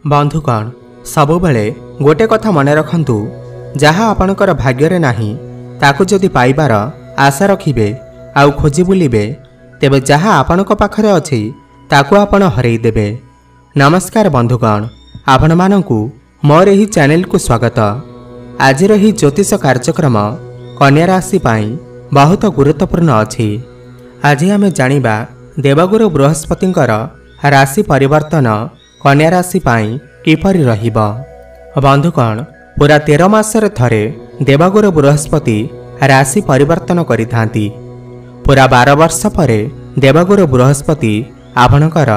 बंधुगण सबुबले गोटे कथा मन रखु जहाँ आपणकर भाग्य नाही ताकू जदि पाइबार आशा रखिबे आउ खोजी बुलिबे तेबे जहाँ आपणक पाखरे अछि ताकू आपण हरई देबे। नमस्कार बंधुगण, आपण मानकु मोर एही चैनल को स्वागत। आज रही ज्योतिष कार्यक्रम कन्या राशि पाई बहुत गुरुत्वपूर्ण अछि। आज आम जानिबा देवगुरु बृहस्पतिंकर राशि परिवर्तन कन्या राशि पाई किपरि रहिबो। बंधुगण पूरा 13 मासरे थरे देवगुरु बृहस्पति राशि परिवर्तन करिथांती। पूरा 12 वर्ष परे देवगुरु बृहस्पति आपणकर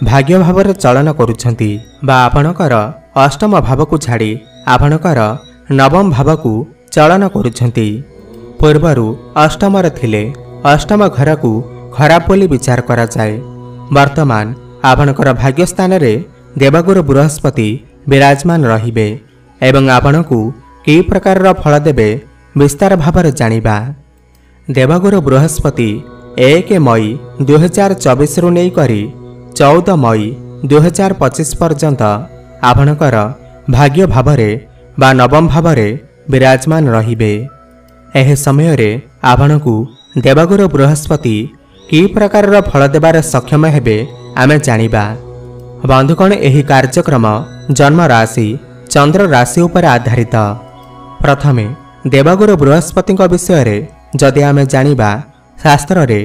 भाग्य भाव चलन करुछंती बा आपणकर अष्टम भाव को छाड़ी आपणकर नवम भाव को चलन करुछंती। पूर्वरु अष्टम थिले अष्टम घर को खराब बोली विचार करा जाए। वर्तमान आपणकर भाग्य स्थान रे देवगुरु बृहस्पति विराजमान रहिबे एवं आपणकु कि प्रकार फल देबे विस्तार भाव जानिबा। देवगुरु बृहस्पति 1 मई 2024 रु नै करी 14 मई 2025 पर्यंत आपणकर भाग्य भावरे बा नवम भावरे विराजमान रहिबे। एह समय रे आपणकु देवगुरु बृहस्पति कि प्रकार फल देबार सक्षम हेबे आमे जानिबा। बंधुगण एही कार्यक्रम जन्म राशि चंद्र राशि उपर आधारित। प्रथमे देवगुरु बृहस्पति विषय रे जदि आमे जानिबा, शास्त्र रे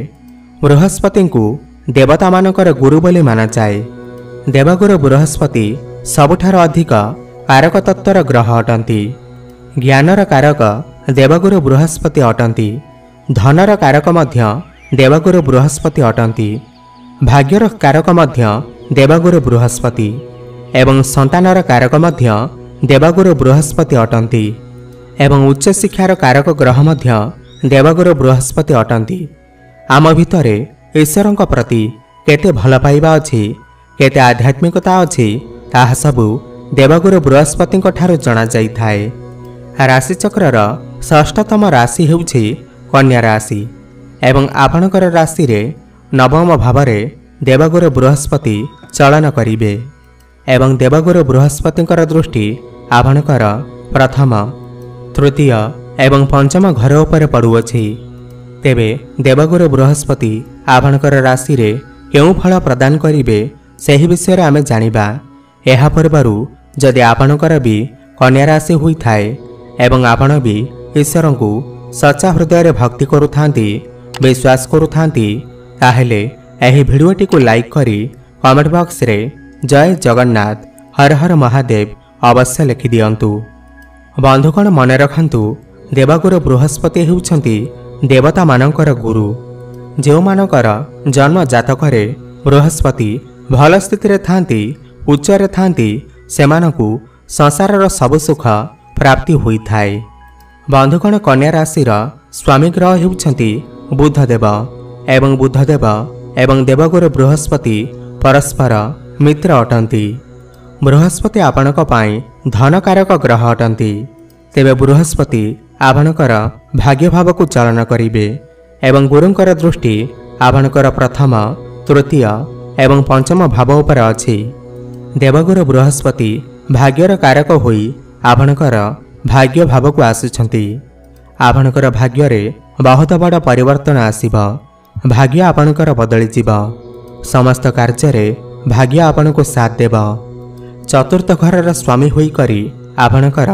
बृहस्पति को देवता मानकर गुरु बोली माना जाए। देवगुरु बृहस्पति सबुठार अधिक कारक तत्वर ग्रह अटंती। ज्ञानर कारक देवगुरु बृहस्पति अटंती। धनर कारक मध्य देवगुरु बृहस्पति अटंती। भाग्यर कारक मध्य देवगुरु बृहस्पति एवं संतानर कारक मध्य देवगुरु बृहस्पति अटंती एवं उच्च शिक्षार कारक ग्रह मध्य देवगुरु बृहस्पति अटंती। आम भितरे ईश्वरंक प्रति केते भल पाइबा अछि, केते आध्यात्मिकता अछि, ताहा सबु देवगुरु बृहस्पति ठारु जणा जाई थाए। राशि चक्रर षष्ठतम राशि हेउछि कन्या राशि एवं आपणकर राशि रे नवम भावरे देवगुरु बृहस्पति चलन करिबे एवं देवगुरु बृहस्पतिंकर दृष्टि आपणकर प्रथम, तृतीय एवं पंचम घर उपर पड़ुअछि। तेबे देवगुरु बृहस्पति आपणकर राशि रे केउ फल प्रदान करिबे सेही विषय आमे जानिबा। एहा पूर्वरु जदि आपणकर भी कन्या राशि होई थाए एवं आपण भी ईश्वरंकु सच्चा हृदय भक्ति करुथांती, विश्वास करुथांती, ताहेले एही भिडियोटी को लाइक करी कमेंट बॉक्स रे जय जगन्नाथ हर हर महादेव अवश्य लिखि दियंतु। बंधुगण मन रखंतु देवगुरु बृहस्पति हेउछंती देवता मानकर गुरु। जेउ मानकर जन्म जातकरे बृहस्पति भल स्थिति रे थांती, उच्च रे थांती, सेमानकु संसारर सब सुख प्राप्ति होई थाए। बंधुगण कन्या राशिर स्वामी ग्रह हेउछंती बुधदेव एवं बुधदेव एवं देवगुरु बृहस्पति परस्पर मित्र अटंती। बृहस्पति आपणक पाई धन कारक ग्रह अटंती। तेबे बृहस्पति आपणकर भाग्य भाव को चलन करिबे एवं गुरुंकर दृष्टि आपणकर प्रथम, तृतीय एवं पंचम भाव उपर अछि। देवगुरु बृहस्पति भाग्यर कारक होई आपणकर भाग्य भाव को आसुछंती। आपणकर भाग्य रे बहुत बड़ परिवर्तन आसीबो। भाग्य आपणकर बदली जीव। समस्त कार्य रे भाग्य आपण को साथ देव। चतुर्थ घर स्वामी होई करी आपणकर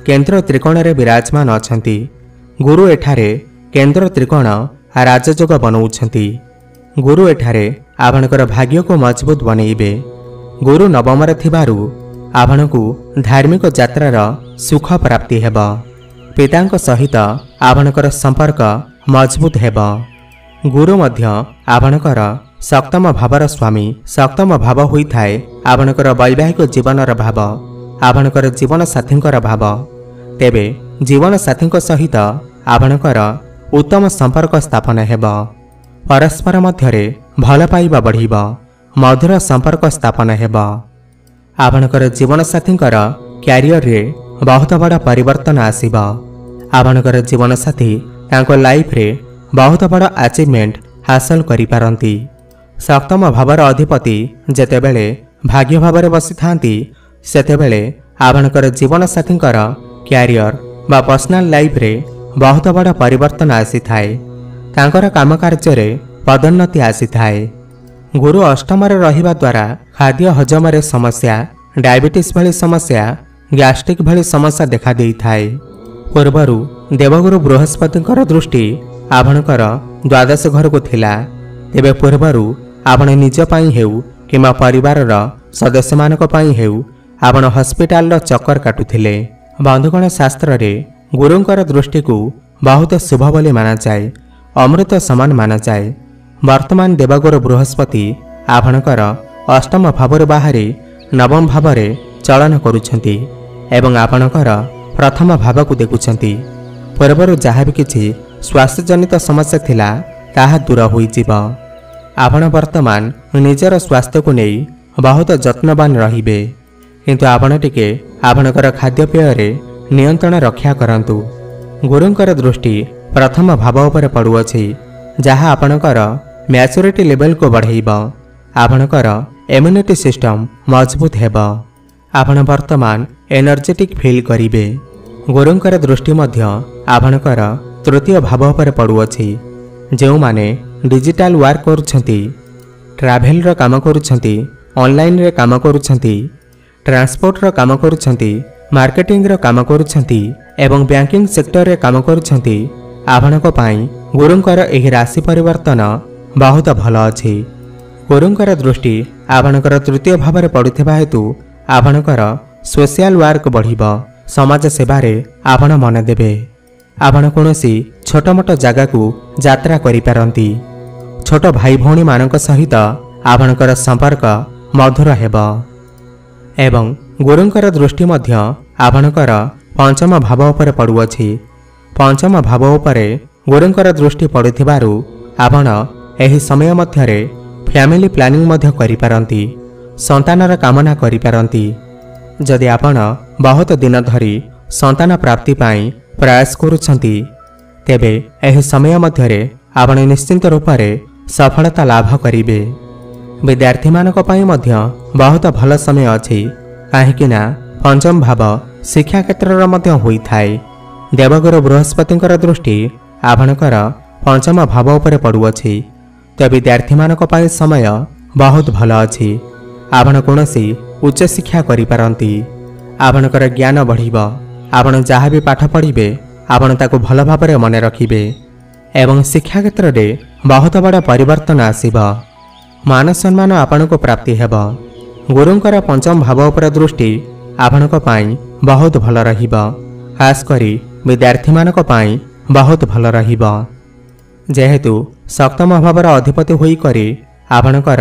केंद्र त्रिकोण रे विराजमान अछंती। गुरु एठारे केंद्र त्रिकोण राजयोग बनौछंती। गुरु एठारे आपणकर भाग्य को मजबूत बनैबे। गुरु नवम रे थिबारु आपणकु धार्मिक यात्रार सुख प्राप्ति हेब। पितांक सहित आपणकर संपर्क मजबूत हेब। गुरु मध्य आपणकर सप्तम भावर स्वामी। सप्तम भाव होई थाए आपणकर वैवाहिक जीवनर भाव, आपणकर जीवन साथींकर भाव। तेबे जीवन साथींक सहित आपणकर उत्तम संपर्क स्थापन हेब। परस्पर मध्यरे भल पाइबा बढ़िब। मधुर संपर्क स्थापन हेब। आपणकर जीवन साथींकर क्यारियर रे बहुत बड़ा परिवर्तन आसीब। आपणकर जीवन साथी तांको लाइफ रे बहुत बड़ा अचीवमेंट हासिल करि पारंती। सप्तम भावर अधिपति जेतेबेले भाग्य भाव बसी था सेतेबेले आपणकर जीवन साथींकर क्यारियर बा पर्सनाल लाइफ रे बहुत बड़ परिवर्तन आसी थाए। तांकर काम कार्य पदोन्नति आसी थाए। गुरु अष्टम रहिबा द्वारा खाद्य हजम रे समस्या, डायबिटीज भली समस्या, गैस्ट्रिक भली समस्या देखा देई थाए। पूर्वरु देवगुरु बृहस्पतिंकर दृष्टि आपणकर द्वादश घर को थिला। तेबे पूर्वरु आपण निज पई हेउ किमा परिवारर सदस्य मानक पई हेउ आपण हॉस्पिटल चक्कर काटुथिले। बंधुगण शास्त्र रे गुरुंकर दृष्टि को बहुत शुभ बोली माना जाए, अमृत समान माना जाए। वर्तमान देवगुरु बृहस्पति आपणकर अष्टम भावर बाहरी नवम भावरे चलन करुछंती एवं आपणकर प्रथम भाव को देखुछंती। पूर्वरु जहाँ भी किछि स्वास्थ्य जनित समस्या थिला ताहा दूर होई जिवो। आपण वर्तमान निजर स्वास्थ्य को नहीं बहुत जत्नवान रहिबे, किंतु आपण टिके आपणकर खाद्यपेय रे नियंत्रण रक्षा करंतु। गुरुंकर दृष्टि प्रथम भाव उपर पड़ुअछि, जहाँ आपणकर मैच्योरिटी लेवल को बढ़ाइबो। आपणकर इम्यूनिटी सिस्टम मजबूत हेबो। आपण वर्तमान एनर्जेटिक फील करिवे। गुरुंकर दृष्टि मध्य आपणकर तृतीय भाव उपर पड़ुअछि। जो माने डिजिटल वर्क करुछंती, ट्रैवल रो काम करुछंती, ऑनलाइन रे काम करुछंती, ट्रांसपोर्ट रो काम करुछंती, मार्केटिंग रो काम करुछंती एवं बैंकिंग सेक्टर रे काम करुछंती, आपणक पई गुरुंकर एही राशि परिवर्तन बहुत भल अछि। गुरुंकर दृष्टि आपणकर तृतीय भाव रे पड़ुथिबा हेतु आपणकर सोशल वर्क बढ़िबो। समाज सेवा रे आपण मन देबे। आपण कोनोसी छोट मोट जगह को यात्रा करि पारंती। छोट भाई भौणी मानक सहित आपणकर संपर्क मधुर हेबो। एवं गुरुंकर दृष्टि मध्य आपणकर पंचम भाव उपर पड़ुअछि। पंचम भाव उपरे गुरुंकर दृष्टि पड़ुथिबारु आपण एही समय मध्यरे फैमिली प्लानिंग मध्य करि पारंती, संतानर कामना करि पारंती। जदि आपण बहुत दिन धरी संतान प्राप्ति पाई प्रयास करुछंती, तेबे एही समय मध्यरे आपण निश्चिंत रूपरे सफलता लाभ करिवे। विद्यार्थी मानक पई मध्य बहुत भल समय अछि, काहेकिना पंचम भाव शिक्षा क्षेत्र मध्य होई थाए। देवगुरु बृहस्पतिंकर दृष्टि आपणकर पंचम भाव उपर पड़ुअछि। तो विद्यार्थी मानक पई समय बहुत भल अछि। आपण कोनोसी उच्च शिक्षा करि पारंती। आपणकर ज्ञान बढ़िबो। आपण जहाँ भी पाठ पढ़िबे आपण ताको भल भाबरे मन रखिबे एवं शिक्षा क्षेत्र रे बहुत बड़ा परिवर्तन आसीबो। मान सम्मान आपनको प्राप्ति हेबो। गुरुंकर पंचम भाव उपर दृष्टि आपणक पई बहुत भल रहिबो। खास करी विद्यार्थी मानक पई बहुत भल रहिबो। जेहेतु सप्तम भावर अधिपति होई करी आपणकर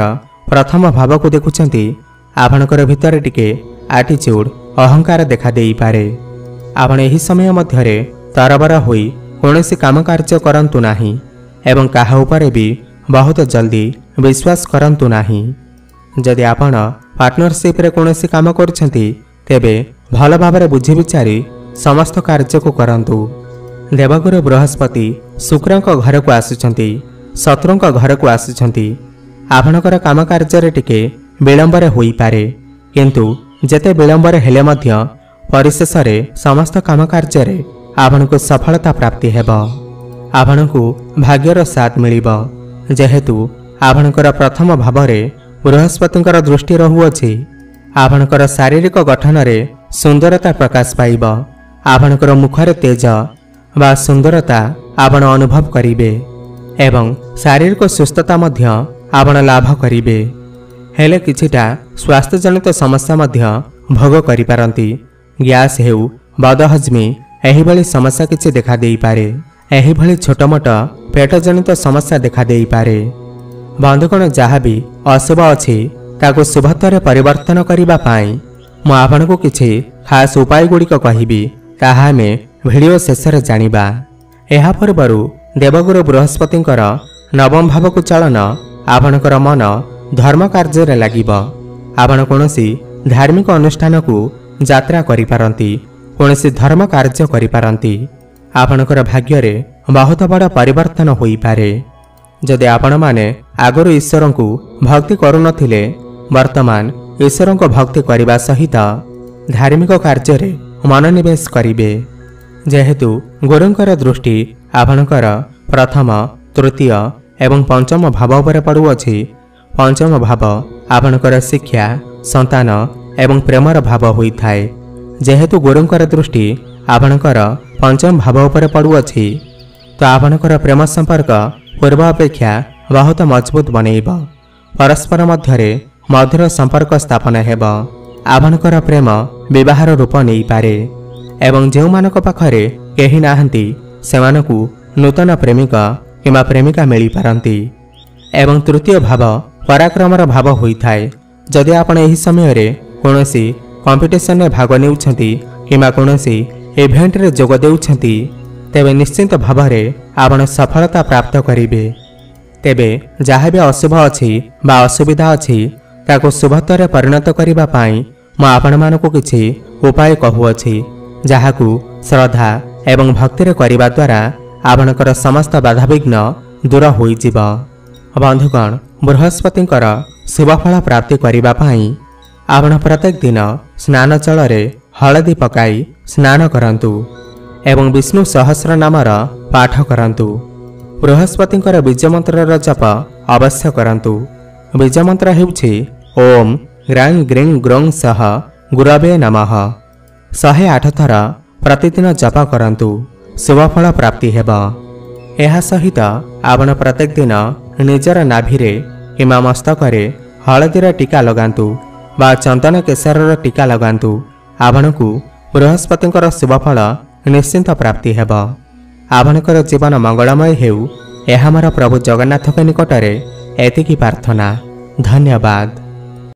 प्रथम भाव को देखुछंती, आपणकर भितर टिके एटीट्यूड अहंकार देखा देई पारे। आपण एही समय मध्यरे तरबरा होई कोनोसी काम कार्य करंतु नाही एवं काहा उपरे भी बहुत जल्दी विश्वास करंतु नाही। जदि आपण पार्टनरशिप रे कोनोसी काम करछंती, तेबे भल भाबरे बुझी विचारी समस्त कार्य को करंतु। देवगुरु बृहस्पति शुक्रंक घर को आसुछंती, शत्रुंक घर को आसुछंती। आपणकर काम कार्य रे टिके विलंबरे होई पारे, किंतु जेते विलंबरे हेले मध्य परिशेष रे समस्त काम कार्य रे आपनको सफलता प्राप्ति हेबो। आपनको भाग्यर साथ मिलिबो। जेहेतु आपणकर प्रथम भाव रे बृहस्पतिंकर दृष्टि रहुअछि, आपणकर शारीरिक गठन रे सुंदरता प्रकाश पाइबो। आपणकर मुखरे तेज बा सुंदरता आपण अनुभव करिवे एवं शारीरिक सुस्थता मध्य आपण लाभ करिवे। हेले किछिटा स्वास्थ्य जनित समस्या मध्य भोग करि पारंती। गैस हेउ, बदहजमी एही भली समस्या किछि देखा देई पारे। एही भली छोट मोट पेट जनित समस्या देखा देई पारे। बंधुगण जहाँ भी अशुभ अछि ताको शुभत्वरे परिवर्तन करिबा पाई मु आपनको किछि खास उपाय गुड़िक कहिबी, ताहा आमे भिडियो शेषरे जानिबा। एहा पूर्वरु देवगुरु बृहस्पतिंकर नवम भाव को चलन आपणकर मन धर्म कार्य रे लागिबो। आपण कोनोसी धार्मिक अनुष्ठान को यात्रा करि पारंती, कोनोसी धर्म कार्य करि पारंती। आपणकर भाग्य रे बहुत बड़ा परिवर्तन होई पारे। जदि आपण माने आगरो ईश्वर को भक्ति करू नथिले, वर्तमान ईश्वर को भक्ति करने सहित धार्मिक कार्य मनोनिवेश करेंगे। जेहेतु गुरुंकर दृष्टि आपणकर प्रथम तृतीय एवं पंचम भाव पर पड़ुअछि। पंचम भाव आपणकर शिक्षा संतान एवं प्रेमर भाव होता है। जेहेतु गुरुंकर दृष्टि आपणकर पंचम भाव पर पड़ुअछि तो आपणकर प्रेम संपर्क पूर्व अपेक्षा बहुत मजबूत बनैब। परस्पर मध्यरे मधुर संपर्क स्थापन हेब। आपणकर प्रेम विवाहर रूप नहीं पारे एवं जो मानक पाखरे केही नाहंती सेमानकु नूतन प्रेमिक किंबा प्रेमिका मिली पारंती। एवं तृतीय भाव पराक्रमर भाव होता है। जदि आपण एही समय रे कोनोसी कंपिटिशन में भाग नेउछंती किंबा कोनोसी इवेंट रे जोग देउछंती तेबे निश्चित भाव रे आपण सफलता प्राप्त करिवे। तेबे जहाँ भी अशुभ अच्छी बा असुविधा अच्छी ताको शुभत्व परिणत करने पाई मु आपण मानकु किछि उपाय कहुअछि जहाकु श्रद्धा एवं भक्ति करने द्वारा आपणकर समस्त बाधाविघ्न दूर होइजिब। बंधुगण बृहस्पतिंकर शुभफल प्राप्ति करने पाई आपण प्रत्येक दिन स्नान जल रे हलदी पकाई स्नान करंतु एवं विष्णु सहस्र नामर पाठ करंतु। बृहस्पतिंकर बीज मंत्रर जप अवश्य करंतु। बीज मंत्र हेउछि ओम ग्रां ग्रीं ग्रों सह गुरवे नमः। 108 थर प्रतिदिन जप करंतु शुभफल प्राप्ति हेब। एहा सहित आपण प्रत्येक दिन निजर नाभिरे किंबा मस्तकरे हलदीर टीका लगांतु बा चंदन केसरर टीका लगांतु। आपणकु बृहस्पतिंकर शुभफल निश्चिंत प्राप्ति हेब। आपणकर जीवन मंगलमय हेउ एहा मोर प्रभु जगन्नाथ के निकटरे एतिकी प्रार्थना। धन्यवाद।